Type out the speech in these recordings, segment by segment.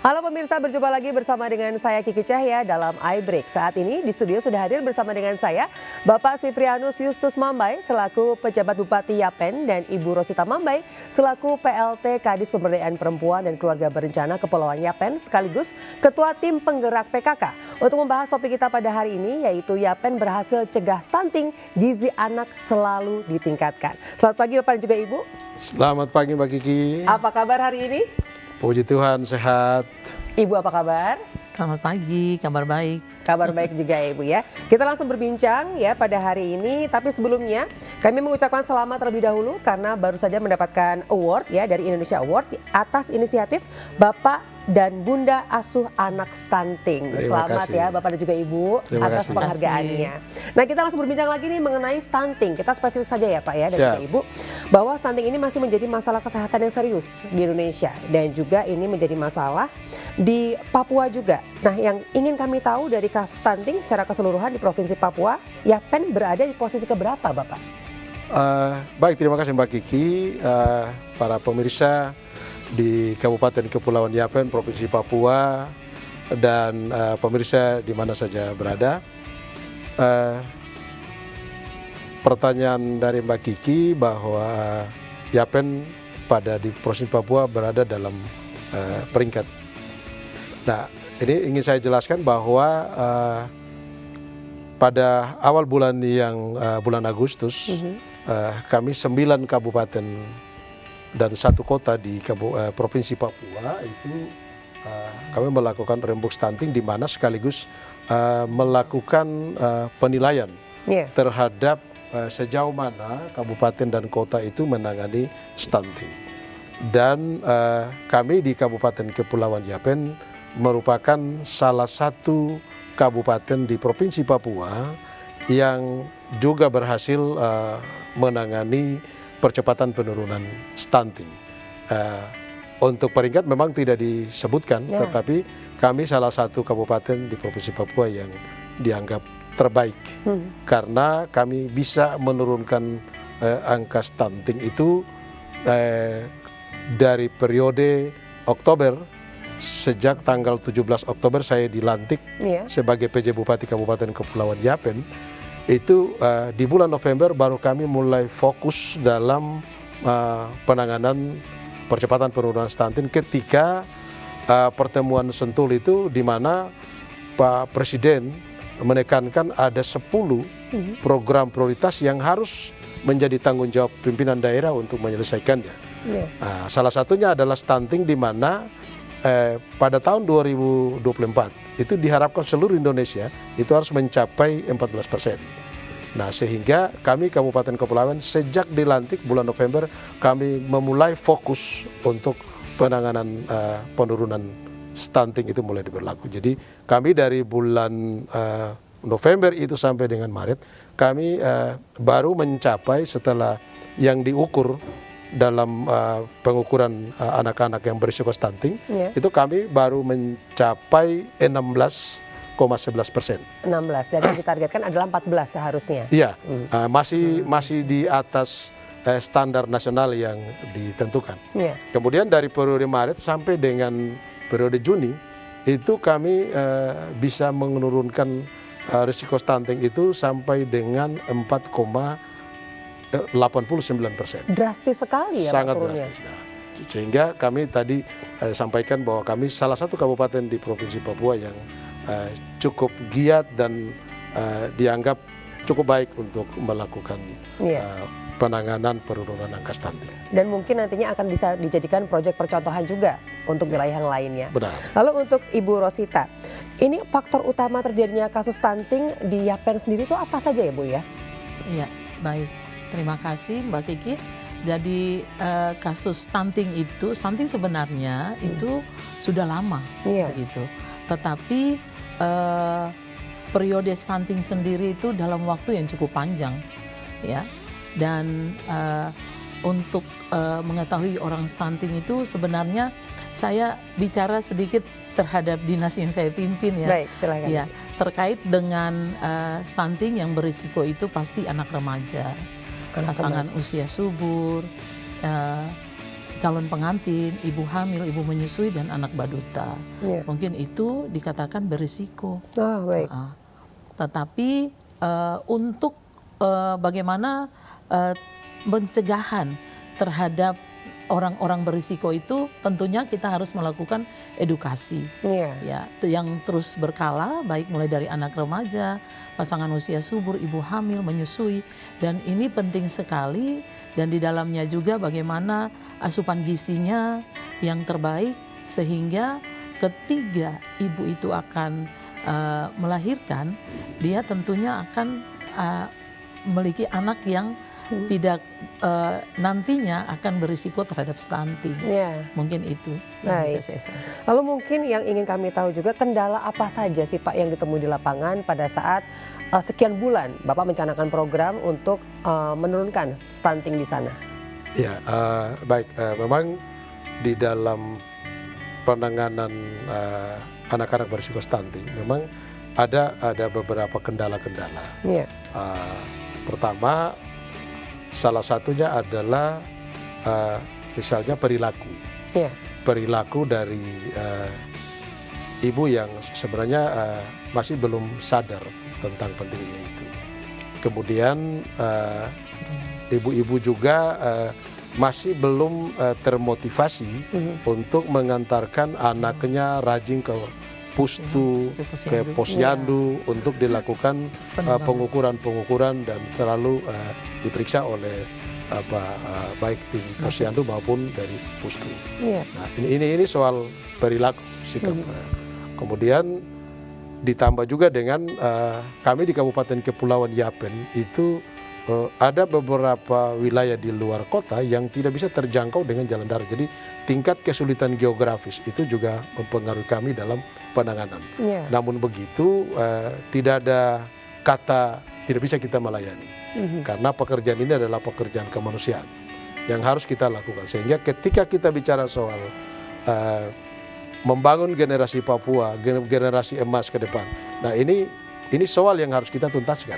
Halo pemirsa, berjumpa lagi bersama dengan saya Kiki Cahya dalam iBreak. Saat ini di studio sudah hadir bersama dengan saya Bapak Sifrianus Justus Mambai selaku pejabat Bupati Yapen dan Ibu Rosita Mambai selaku PLT Kadis Pemberdayaan Perempuan dan Keluarga Berencana Kepulauan Yapen sekaligus Ketua Tim Penggerak PKK. Untuk membahas topik kita pada hari ini yaitu Yapen berhasil cegah stunting, gizi anak selalu ditingkatkan. Selamat pagi Bapak dan juga Ibu. Selamat pagi Mbak Kiki. Apa kabar hari ini? Puji Tuhan sehat. Ibu apa kabar? Selamat pagi, kabar baik. Kabar baik juga ya Ibu ya. Kita langsung berbincang ya pada hari ini. Tapi sebelumnya kami mengucapkan selamat terlebih dahulu karena baru saja mendapatkan award ya dari Indonesia Award atas inisiatif Bapak dan Bunda Asuh Anak Stunting. Selamat ya Bapak dan juga Ibu atas penghargaannya. Nah kita langsung berbincang lagi nih mengenai stunting. Kita spesifik saja ya Pak ya dan juga Ibu. Bahwa stunting ini masih menjadi masalah kesehatan yang serius di Indonesia. Dan juga ini menjadi masalah di Papua juga. Nah yang ingin kami tahu dari kasus stunting secara keseluruhan di Provinsi Papua, Yapen berada di posisi keberapa Bapak? Baik, terima kasih Mbak Kiki, para pemirsa di Kabupaten Kepulauan Yapen, Provinsi Papua, dan pemirsa di mana saja berada. Pertanyaan dari Mbak Kiki bahwa Yapen di Provinsi Papua berada dalam peringkat. Nah, ini ingin saya jelaskan bahwa pada awal bulan bulan Agustus, kami 9 kabupaten dan 1 kota di Provinsi Papua itu kami melakukan rembuk stunting di mana sekaligus melakukan penilaian terhadap sejauh mana kabupaten dan kota itu menangani stunting. Dan kami di Kabupaten Kepulauan Yapen merupakan salah satu kabupaten di Provinsi Papua yang juga berhasil menangani percepatan penurunan stunting. Untuk peringkat memang tidak disebutkan, tetapi kami salah satu kabupaten di Provinsi Papua yang dianggap terbaik karena kami bisa menurunkan angka stunting itu dari periode Oktober. Sejak tanggal 17 Oktober saya dilantik sebagai PJ Bupati Kabupaten Kepulauan Yapen. Itu di bulan November baru kami mulai fokus dalam penanganan percepatan penurunan stunting ketika pertemuan Sentul itu di mana Pak Presiden menekankan ada 10 program prioritas yang harus menjadi tanggung jawab pimpinan daerah untuk menyelesaikannya. Salah satunya adalah stunting di mana pada tahun 2024 itu diharapkan seluruh Indonesia itu harus mencapai 14%. Nah sehingga kami Kabupaten Kepulauan sejak dilantik bulan November kami memulai fokus untuk penanganan penurunan stunting itu mulai diberlaku. Jadi kami dari bulan November itu sampai dengan Maret kami baru mencapai setelah yang diukur dalam pengukuran anak-anak yang berisiko stunting itu kami baru mencapai 16,11%. 16 dan yang ditargetkan adalah 14 seharusnya. Iya, masih di atas standar nasional yang ditentukan. Kemudian dari periode Maret sampai dengan periode Juni itu kami bisa menurunkan risiko stunting itu sampai dengan 4,89%. Drastis sekali ya sangat Pak turunnya. Drastis. Nah, sehingga kami tadi sampaikan bahwa kami salah satu kabupaten di Provinsi Papua yang cukup giat dan dianggap cukup baik untuk melakukan penanganan penurunan angka stunting. Dan mungkin nantinya akan bisa dijadikan proyek percontohan juga untuk wilayah yang lainnya. Benar. Lalu untuk Ibu Rosita, ini faktor utama terjadinya kasus stunting di Yapen sendiri itu apa saja ya Bu ya? Iya, baik. Terima kasih Mbak Kiki. Jadi kasus stunting sebenarnya itu sudah lama begitu. Tetapi periode stunting sendiri itu dalam waktu yang cukup panjang ya. Dan untuk mengetahui orang stunting itu sebenarnya saya bicara sedikit terhadap dinas yang saya pimpin ya. Baik, silakan. Ya, terkait dengan stunting yang berisiko itu pasti anak remaja. Pasangan usia subur, calon pengantin, ibu hamil, ibu menyusui, dan anak balita. Mungkin itu dikatakan berisiko. Baik. Tetapi untuk bagaimana pencegahan terhadap orang-orang berisiko itu, tentunya kita harus melakukan edukasi, ya, yang terus berkala, baik mulai dari anak remaja, pasangan usia subur, ibu hamil, menyusui, dan ini penting sekali. Dan di dalamnya juga bagaimana asupan gizinya yang terbaik, sehingga ketika ibu itu akan melahirkan, dia tentunya akan memiliki anak yang tidak nantinya akan berisiko terhadap stunting. Mungkin itu yang bisa saya sampaikan. Lalu mungkin yang ingin kami tahu juga, kendala apa saja sih Pak yang ditemui di lapangan pada saat sekian bulan Bapak mencanangkan program untuk menurunkan stunting di sana? Ya, baik. Memang di dalam penanganan anak-anak berisiko stunting, memang ada beberapa kendala-kendala. Pertama, salah satunya adalah misalnya perilaku. Perilaku dari ibu yang sebenarnya masih belum sadar tentang pentingnya itu. Kemudian ibu-ibu juga masih belum termotivasi untuk mengantarkan anaknya rajin ke pustu, ke posyandu untuk dilakukan pengukuran dan selalu diperiksa oleh baik tim posyandu maupun dari pustu. Nah, ini soal perilaku sikap. Kemudian ditambah juga dengan kami di Kabupaten Kepulauan Yapen itu ada beberapa wilayah di luar kota yang tidak bisa terjangkau dengan jalan darat. Jadi tingkat kesulitan geografis itu juga mempengaruhi kami dalam penanganan. Namun begitu tidak ada kata tidak bisa kita melayani. Karena pekerjaan ini adalah pekerjaan kemanusiaan yang harus kita lakukan. Sehingga ketika kita bicara soal membangun generasi Papua, generasi emas ke depan. Nah ini soal yang harus kita tuntaskan.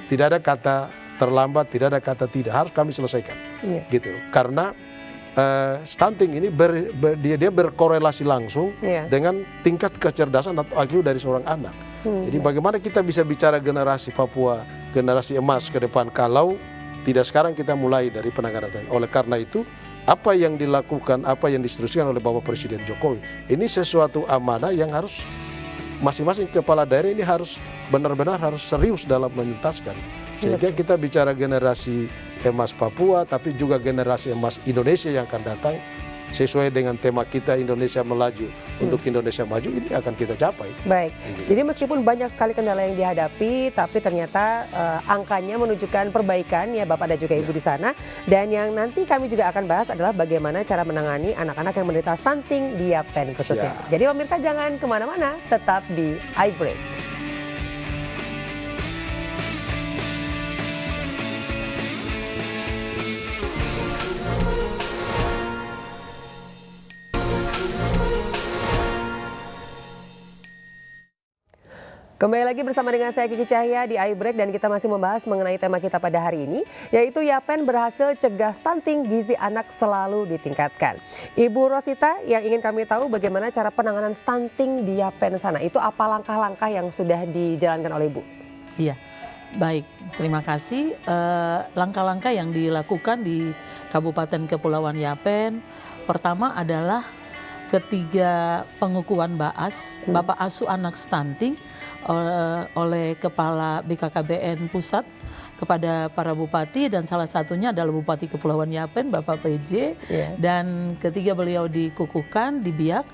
Tidak ada kata terlambat, tidak ada kata tidak, harus kami selesaikan. Gitu. Karena stunting ini dia berkorelasi langsung dengan tingkat kecerdasan atau IQ dari seorang anak. Jadi bagaimana kita bisa bicara generasi Papua, generasi emas ke depan kalau tidak sekarang kita mulai dari penanganan. Oleh karena itu, apa yang dilakukan, apa yang diinstruksikan oleh Bapak Presiden Jokowi, ini sesuatu amanah yang harus masing-masing kepala daerah ini harus benar-benar harus serius dalam menuntaskan. Sehingga kita bicara generasi emas Papua, tapi juga generasi emas Indonesia yang akan datang sesuai dengan tema kita Indonesia Melaju untuk Indonesia Maju, ini akan kita capai. Baik, jadi meskipun banyak sekali kendala yang dihadapi, tapi ternyata angkanya menunjukkan perbaikan ya Bapak dan juga Ibu di sana. Dan yang nanti kami juga akan bahas adalah bagaimana cara menangani anak-anak yang menderita stunting di Yapen khususnya. Jadi pemirsa jangan kemana-mana, tetap di iBreak. Kembali lagi bersama dengan saya Kiki Cahya di iBreak dan kita masih membahas mengenai tema kita pada hari ini, yaitu Yapen berhasil cegah stunting, gizi anak selalu ditingkatkan. Ibu Rosita, yang ingin kami tahu bagaimana cara penanganan stunting di Yapen sana, itu apa langkah-langkah yang sudah dijalankan oleh Ibu? Iya, baik, terima kasih. Langkah-langkah yang dilakukan di Kabupaten Kepulauan Yapen, pertama adalah ketiga pengukuhan Bapak Asuh Anak Stunting oleh Kepala BKKBN Pusat kepada para bupati, dan salah satunya adalah Bupati Kepulauan Yapen Bapak PJ. Dan ketiga beliau dikukuhkan di Biak,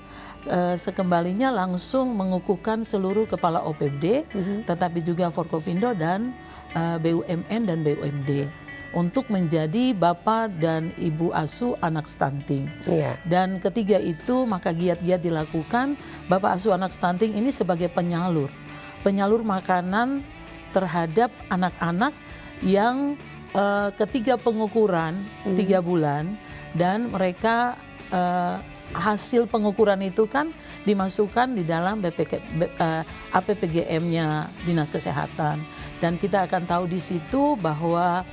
sekembalinya langsung mengukuhkan seluruh kepala OPD, tetapi juga Forkopindo dan BUMN dan BUMD untuk menjadi Bapak dan Ibu Asuh Anak Stunting. Dan ketiga itu maka giat-giat dilakukan. Bapak Asuh Anak Stunting ini sebagai penyalur makanan terhadap anak-anak yang ketiga pengukuran 3 bulan, dan mereka hasil pengukuran itu kan dimasukkan di dalam APPGM-nya Dinas Kesehatan, dan kita akan tahu di situ bahwa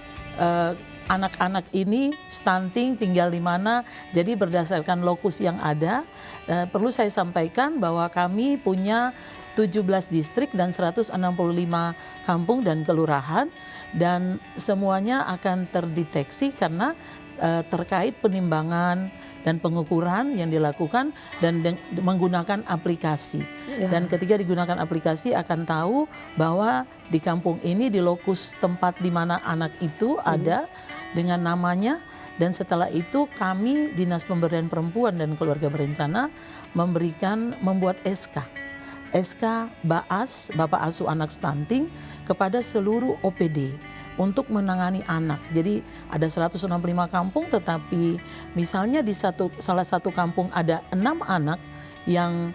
anak-anak ini stunting tinggal di mana. Jadi berdasarkan lokus yang ada, perlu saya sampaikan bahwa kami punya 17 distrik dan 165 kampung dan kelurahan, dan semuanya akan terdeteksi karena terkait penimbangan dan pengukuran yang dilakukan dan menggunakan aplikasi. Dan ketika digunakan aplikasi akan tahu bahwa di kampung ini, di lokus tempat di mana anak itu ada dengan namanya, dan setelah itu kami Dinas Pemberdayaan Perempuan dan Keluarga Berencana membuat SK BAAS, Bapak Asuh Anak Stunting, kepada seluruh OPD untuk menangani anak. Jadi ada 165 kampung, tetapi misalnya di salah satu kampung ada 6 anak yang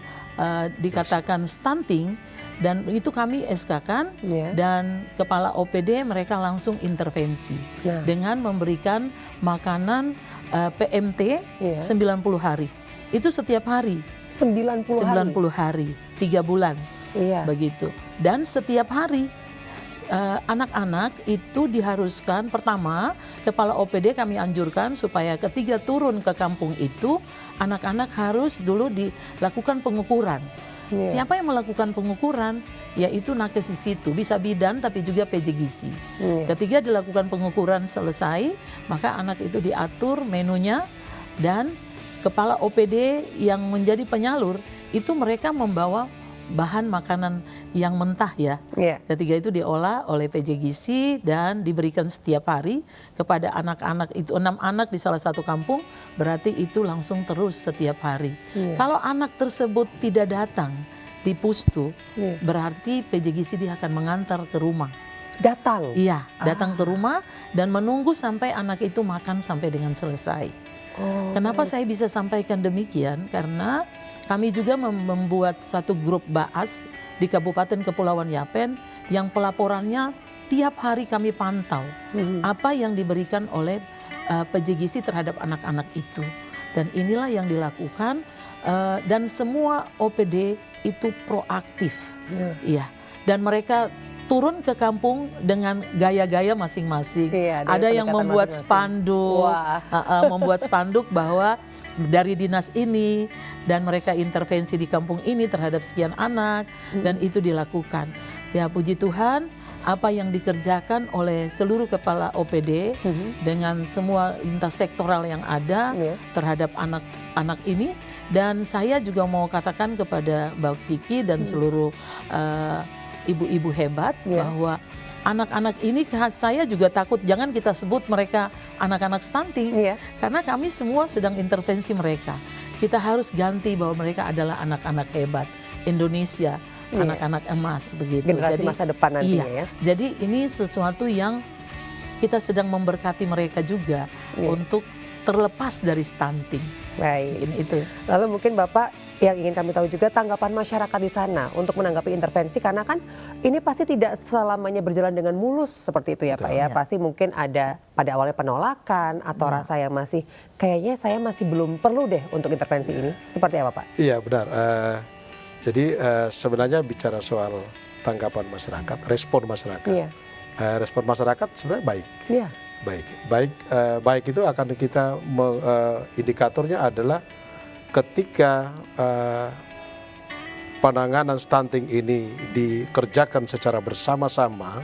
dikatakan stunting, dan itu kami SK-kan, dan kepala OPD mereka langsung intervensi dengan memberikan makanan PMT 90 hari. Itu setiap hari. 90 hari, 3 bulan. Begitu. Dan setiap hari anak-anak itu diharuskan, pertama kepala OPD kami anjurkan supaya ketika turun ke kampung itu anak-anak harus dulu dilakukan pengukuran. Siapa yang melakukan pengukuran? Yaitu nakes di situ, bisa bidan tapi juga PJ Gizi. Ketika dilakukan pengukuran selesai, maka anak itu diatur menunya, dan kepala OPD yang menjadi penyalur itu mereka membawa bahan makanan yang mentah Ketika itu diolah oleh PJ Gizi dan diberikan setiap hari kepada anak-anak itu. 6 anak di salah satu kampung, berarti itu langsung terus setiap hari. Kalau anak tersebut tidak datang di pustu, berarti PJ Gizi dia akan mengantar ke rumah. Datang? Iya, datang ke rumah dan menunggu sampai anak itu makan sampai dengan selesai. Kenapa saya bisa sampaikan demikian? Karena kami juga membuat satu grup BAAS di Kabupaten Kepulauan Yapen yang pelaporannya tiap hari kami pantau apa yang diberikan oleh PJ Gizi terhadap anak-anak itu. Dan inilah yang dilakukan, dan semua OPD itu proaktif. Dan mereka turun ke kampung dengan gaya-gaya masing-masing. Ada yang membuat spanduk, membuat spanduk bahwa dari dinas ini, dan mereka intervensi di kampung ini terhadap sekian anak, dan itu dilakukan. Ya puji Tuhan, apa yang dikerjakan oleh seluruh kepala OPD dengan semua lintas sektoral yang ada terhadap anak-anak ini. Dan saya juga mau katakan kepada Mbak Kiki dan seluruh ibu-ibu hebat bahwa anak-anak ini, saya juga takut jangan kita sebut mereka anak-anak stunting, karena kami semua sedang intervensi mereka. Kita harus ganti bahwa mereka adalah anak-anak hebat Indonesia, anak-anak emas begitu. Generasi masa depan nantinya Jadi ini sesuatu yang kita sedang memberkati mereka juga untuk terlepas dari stunting. Baik. Itu. Lalu mungkin Bapak, yang ingin kami tahu juga tanggapan masyarakat di sana untuk menanggapi intervensi, karena kan ini pasti tidak selamanya berjalan dengan mulus seperti itu ya Pak ya. Pasti mungkin ada pada awalnya penolakan atau rasa yang masih kayaknya saya masih belum perlu deh untuk intervensi ini. Seperti apa Pak? Iya benar. Jadi sebenarnya bicara soal tanggapan masyarakat, respon masyarakat. Respon masyarakat sebenarnya baik. Baik itu akan kita indikatornya adalah ketika penanganan stunting ini dikerjakan secara bersama-sama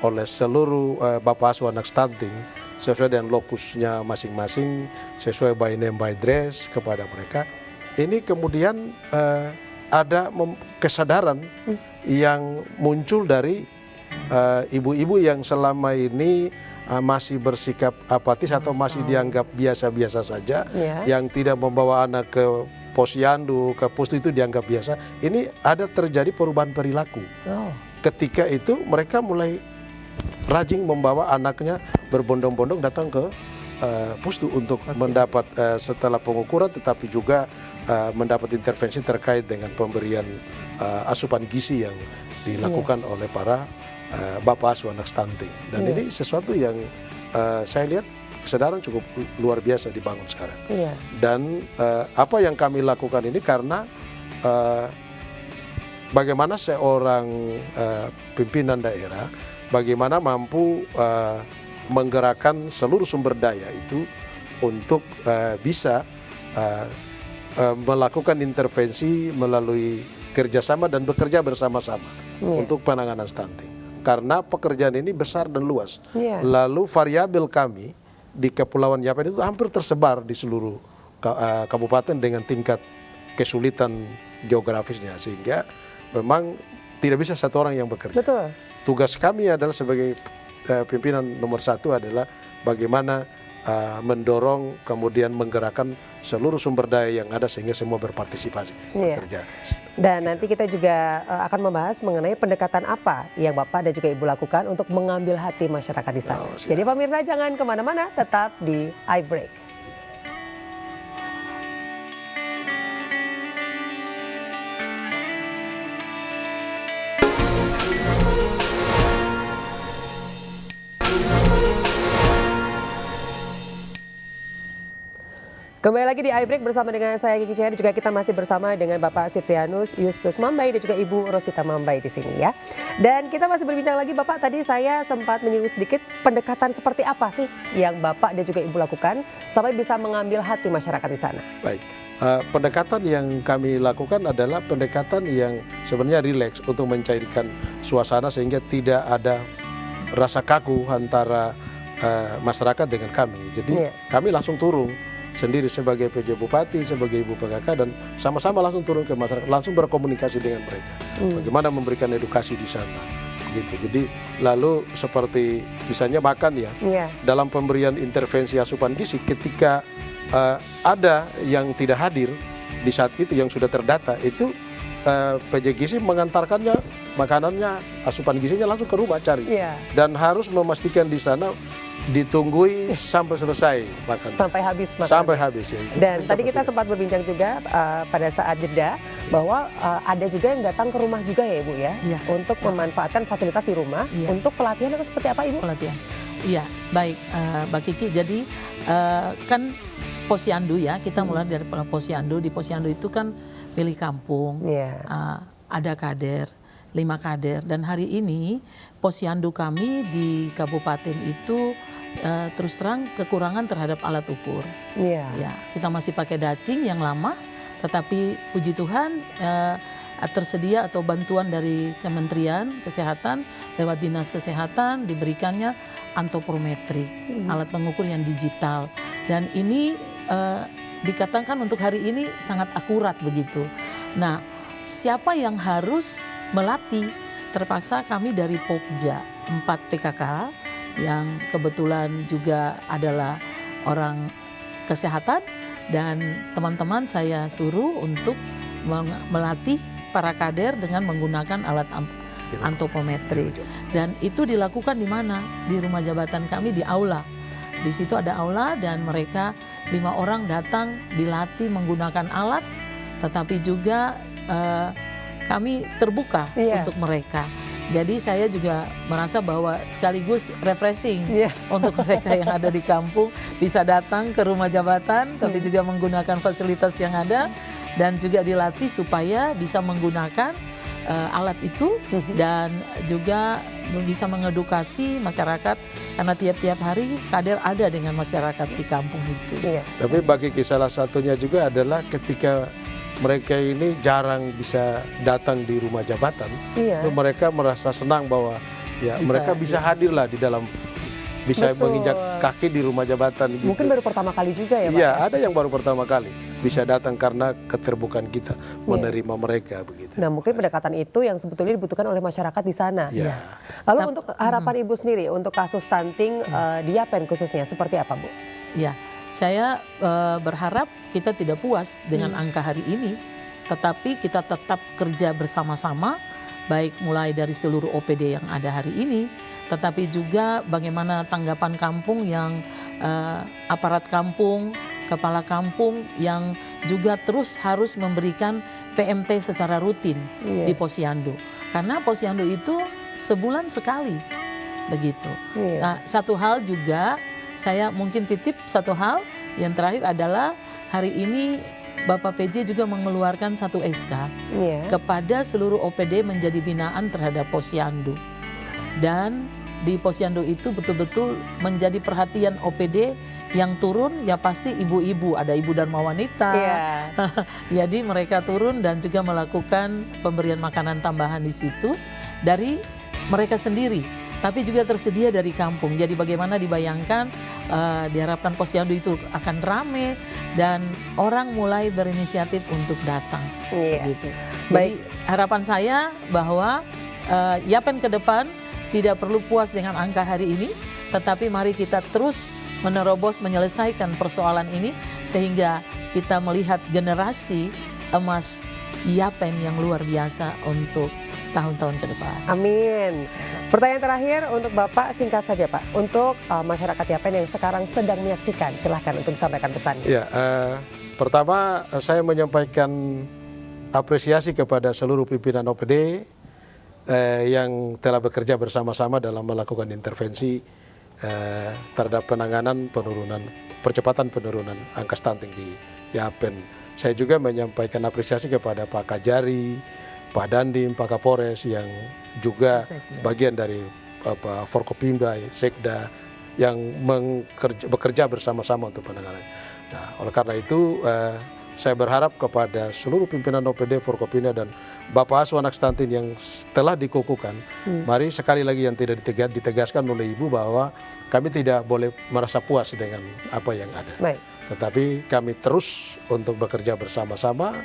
oleh seluruh Bapak Asuh Anak Stunting sesuai dengan lokusnya masing-masing, sesuai by name by address kepada mereka. Ini kemudian ada kesadaran yang muncul dari ibu-ibu yang selama ini masih bersikap apatis atau masih dianggap biasa-biasa saja, yang tidak membawa anak ke posyandu, ke pustu itu dianggap biasa. Ini ada terjadi perubahan perilaku. Ketika itu mereka mulai rajin membawa anaknya berbondong-bondong datang ke pustu untuk mendapat setelah pengukuran, tetapi juga mendapat intervensi terkait dengan pemberian asupan gizi yang dilakukan oleh para Bapak Asuh Anak Stunting. Dan ini sesuatu yang saya lihat kesadaran cukup luar biasa dibangun sekarang. Dan apa yang kami lakukan ini karena bagaimana seorang pimpinan daerah, bagaimana mampu menggerakkan seluruh sumber daya itu untuk bisa melakukan intervensi melalui kerjasama dan bekerja bersama-sama untuk penanganan stunting. Karena pekerjaan ini besar dan luas. Lalu variabel kami di Kepulauan Yapen itu hampir tersebar di seluruh kabupaten dengan tingkat kesulitan geografisnya, sehingga memang tidak bisa satu orang yang bekerja. Betul. Tugas kami adalah sebagai pimpinan nomor 1 adalah bagaimana mendorong kemudian menggerakkan seluruh sumber daya yang ada sehingga semua berpartisipasi bekerja. Dan nanti kita juga akan membahas mengenai pendekatan apa yang Bapak dan juga Ibu lakukan untuk mengambil hati masyarakat di sana. Jadi pemirsa jangan kemana-mana, tetap di iBreak. Kembali lagi di iBreak bersama dengan saya Kiki Chen, juga kita masih bersama dengan Bapak Sifrianus Justus Mambai dan juga Ibu Rosita Mambai di sini ya. Dan kita masih berbincang lagi Bapak, tadi saya sempat menyinggung sedikit pendekatan seperti apa sih yang Bapak dan juga Ibu lakukan sampai bisa mengambil hati masyarakat di sana. Baik, pendekatan yang kami lakukan adalah pendekatan yang sebenarnya rileks untuk mencairkan suasana sehingga tidak ada rasa kaku antara masyarakat dengan kami. Jadi kami langsung turun sendiri sebagai PJ Bupati, sebagai Ibu PKK, dan sama-sama langsung turun ke masyarakat, langsung berkomunikasi dengan mereka. Bagaimana memberikan edukasi di sana, gitu. Jadi lalu seperti misalnya makan ya, dalam pemberian intervensi asupan gizi, ketika ada yang tidak hadir di saat itu yang sudah terdata, itu PJ Gizi mengantarkannya makanannya, asupan gizinya langsung ke rumah cari, dan harus memastikan di sana ditunggui sampai selesai makan. Sampai habis makan. Sampai habis ya. Dan tadi kita sempat berbincang juga pada saat jeda bahwa ada juga yang datang ke rumah juga ya Ibu ya, untuk memanfaatkan fasilitas di rumah untuk pelatihan atau seperti apa Ibu? Pelatihan. Iya, baik Mbak Kiki. Jadi kan Posyandu ya, kita mulai dari Posyandu. Di Posyandu itu kan pilih kampung, ada kader, 5 kader, dan hari ini Posyandu kami di kabupaten itu terus terang kekurangan terhadap alat ukur. Ya, kita masih pakai dacing yang lama, tetapi puji Tuhan tersedia atau bantuan dari Kementerian Kesehatan lewat Dinas Kesehatan diberikannya antropometrik, alat pengukur yang digital, dan ini dikatakan untuk hari ini sangat akurat begitu. Nah, siapa yang harus melatih? Terpaksa kami dari Pokja 4 PKK yang kebetulan juga adalah orang kesehatan, dan teman-teman saya suruh untuk melatih para kader dengan menggunakan alat antropometri. Dan itu dilakukan di mana? Di rumah jabatan kami di aula. Di situ ada aula dan mereka 5 orang datang dilatih menggunakan alat, tetapi juga kami terbuka untuk mereka. Jadi saya juga merasa bahwa sekaligus refreshing untuk mereka yang ada di kampung, bisa datang ke rumah jabatan tapi juga menggunakan fasilitas yang ada, dan juga dilatih supaya bisa menggunakan alat itu dan juga bisa mengedukasi masyarakat, karena tiap-tiap hari kader ada dengan masyarakat di kampung itu. Tapi bagi salah satunya juga adalah ketika mereka ini jarang bisa datang di rumah jabatan, mereka merasa senang bahwa mereka bisa hadirlah di dalam, bisa menginjak kaki di rumah jabatan. Mungkin baru pertama kali juga ya Pak? Iya, ada yang baru pertama kali bisa datang karena keterbukaan kita menerima mereka begitu. Nah, mungkin pendekatan itu yang sebetulnya dibutuhkan oleh masyarakat di sana. Lalu untuk harapan Ibu sendiri untuk kasus stunting di Yapen khususnya seperti apa Bu? Ya, saya berharap kita tidak puas dengan angka hari ini, tetapi kita tetap kerja bersama-sama, baik mulai dari seluruh OPD yang ada hari ini, tetapi juga bagaimana tanggapan kampung yang aparat kampung, kepala kampung yang juga terus harus memberikan PMT secara rutin di Posyandu. Karena Posyandu itu sebulan sekali, begitu. Nah, satu hal juga saya mungkin titip satu hal yang terakhir adalah hari ini Bapak PJ juga mengeluarkan satu SK kepada seluruh OPD menjadi binaan terhadap Posyandu. Dan di Posyandu itu betul-betul menjadi perhatian OPD yang turun, ya pasti ibu-ibu, ada ibu Dharma Wanita. Jadi mereka turun dan juga melakukan pemberian makanan tambahan di situ dari mereka sendiri, tapi juga tersedia dari kampung. Jadi bagaimana dibayangkan, diharapkan Posyandu itu akan rame dan orang mulai berinisiatif untuk datang. Gitu. Baik, harapan saya bahwa Yapen ke depan tidak perlu puas dengan angka hari ini, tetapi mari kita terus menerobos menyelesaikan persoalan ini sehingga kita melihat generasi emas Yapen yang luar biasa untuk tahun-tahun ke depan. Amin. Pertanyaan terakhir untuk Bapak, singkat saja Pak, untuk masyarakat Yapen yang sekarang sedang menyaksikan, silahkan untuk disampaikan pesannya. Ya, pertama saya menyampaikan apresiasi kepada seluruh pimpinan OPD yang telah bekerja bersama-sama dalam melakukan intervensi terhadap penanganan percepatan penurunan angka stunting di Yapen. Saya juga menyampaikan apresiasi kepada Pak Kajari, Pak Dandim, Pak Kapolres yang juga bagian dari Forkopimda, Sekda yang bekerja bersama-sama untuk penanganan. Nah, oleh karena itu saya berharap kepada seluruh pimpinan OPD, Forkopimda dan Bapak Asuh Anak Stunting yang telah dikukuhkan, mari sekali lagi yang tidak ditegaskan oleh Ibu bahwa kami tidak boleh merasa puas dengan apa yang ada. Tetapi kami terus untuk bekerja bersama-sama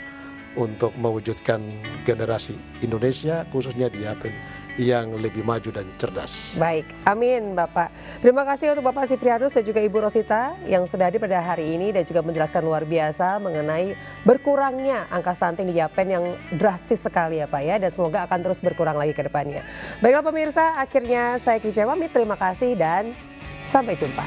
untuk mewujudkan generasi Indonesia khususnya di Yapen yang lebih maju dan cerdas. Baik, amin Bapak. Terima kasih untuk Bapak Sifrianus dan juga Ibu Rosita yang sudah hadir pada hari ini dan juga menjelaskan luar biasa mengenai berkurangnya angka stunting di Yapen yang drastis sekali ya Pak ya, dan semoga akan terus berkurang lagi ke depannya. Baiklah pemirsa, akhirnya saya Kice pamit, terima kasih dan sampai jumpa.